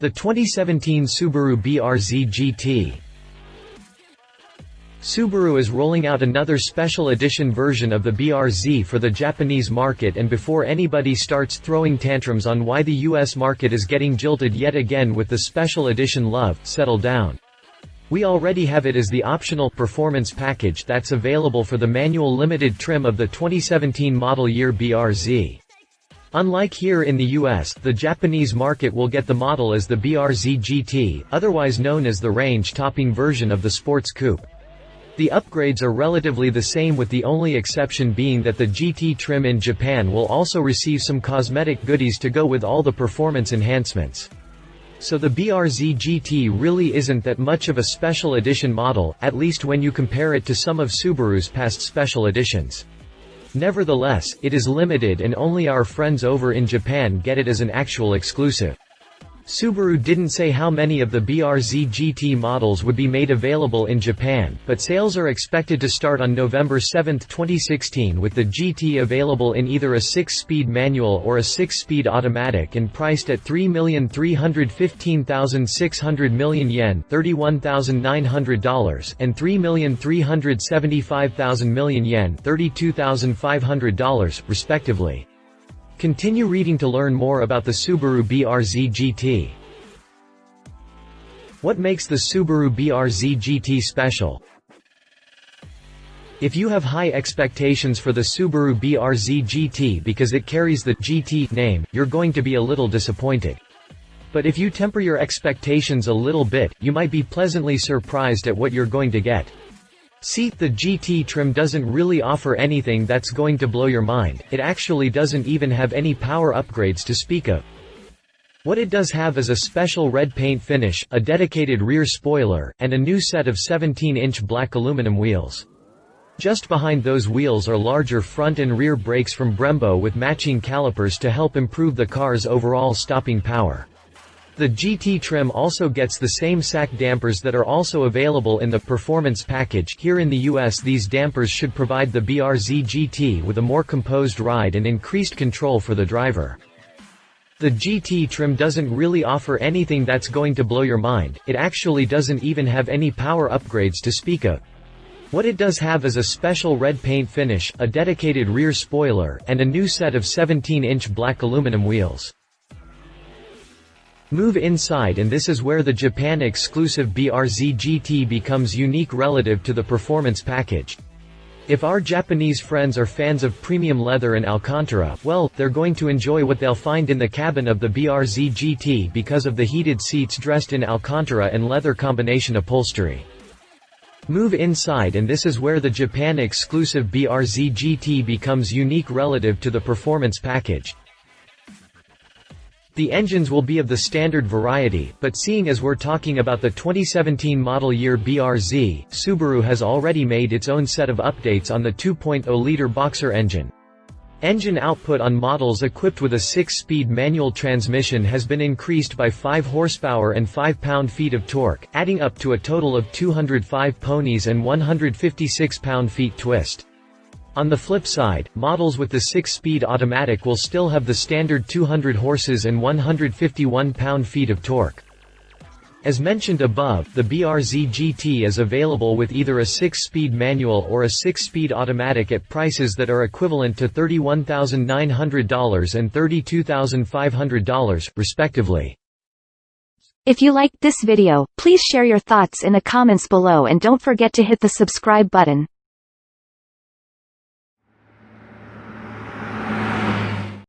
The 2017 Subaru BRZ GT. Subaru is rolling out another special edition version of the BRZ for the Japanese market, and before anybody starts throwing tantrums on why the US market is getting jilted yet again with the special edition love, settle down. We already have it as the optional performance package that's available for the manual limited trim of the 2017 model year BRZ. Unlike here in the US, the Japanese market will get the model as the BRZ GT, otherwise known as the range-topping version of the sports coupe. The upgrades are relatively the same, with the only exception being that the GT trim in Japan will also receive some cosmetic goodies to go with all the performance enhancements. So the BRZ GT really isn't that much of a special edition model, at least when you compare it to some of Subaru's past special editions. Nevertheless, it is limited and only our friends over in Japan get it as an actual exclusive. Subaru didn't say how many of the BRZ GT models would be made available in Japan, but sales are expected to start on November 7, 2016, with the GT available in either a 6-speed manual or a 6-speed automatic and priced at 3,315,600 million yen $31,900 and 3,375,000 million yen $32,500, respectively. Continue reading to learn more about the Subaru BRZ GT. What makes the Subaru BRZ GT special? If you have high expectations for the Subaru BRZ GT because it carries the GT name, you're going to be a little disappointed. But if you temper your expectations a little bit, you might be pleasantly surprised at what you're going to get. See, the GT trim doesn't really offer anything that's going to blow your mind. It actually doesn't even have any power upgrades to speak of. What it does have is a special red paint finish, a dedicated rear spoiler, and a new set of 17-inch black aluminum wheels. Just behind those wheels are larger front and rear brakes from Brembo with matching calipers to help improve the car's overall stopping power. The GT trim also gets the same sack dampers that are also available in the performance package. Here in the US, these dampers should provide the BRZ GT with a more composed ride and increased control for the driver. The GT trim doesn't really offer anything that's going to blow your mind. It actually doesn't even have any power upgrades to speak of. What it does have is a special red paint finish, a dedicated rear spoiler, and a new set of 17-inch black aluminum wheels. Move inside, and this is where the Japan-exclusive BRZ GT becomes unique relative to the performance package. If our Japanese friends are fans of premium leather and Alcantara, well, they're going to enjoy what they'll find in the cabin of the BRZ GT because of the heated seats dressed in Alcantara and leather combination upholstery. Move inside, and this is where the Japan-exclusive BRZ GT becomes unique relative to the performance package. The engines will be of the standard variety, but seeing as we're talking about the 2017 model year BRZ, Subaru has already made its own set of updates on the 2.0-liter boxer engine. Engine output on models equipped with a 6-speed manual transmission has been increased by 5 horsepower and 5 pound-feet of torque, adding up to a total of 205 ponies and 156 pound-feet twist. On the flip side, models with the 6-speed automatic will still have the standard 200 horses and 151 pound-feet of torque. As mentioned above, the BRZ GT is available with either a 6-speed manual or a 6-speed automatic at prices that are equivalent to $31,900 and $32,500, respectively. If you liked this video, please share your thoughts in the comments below and don't forget to hit the subscribe button.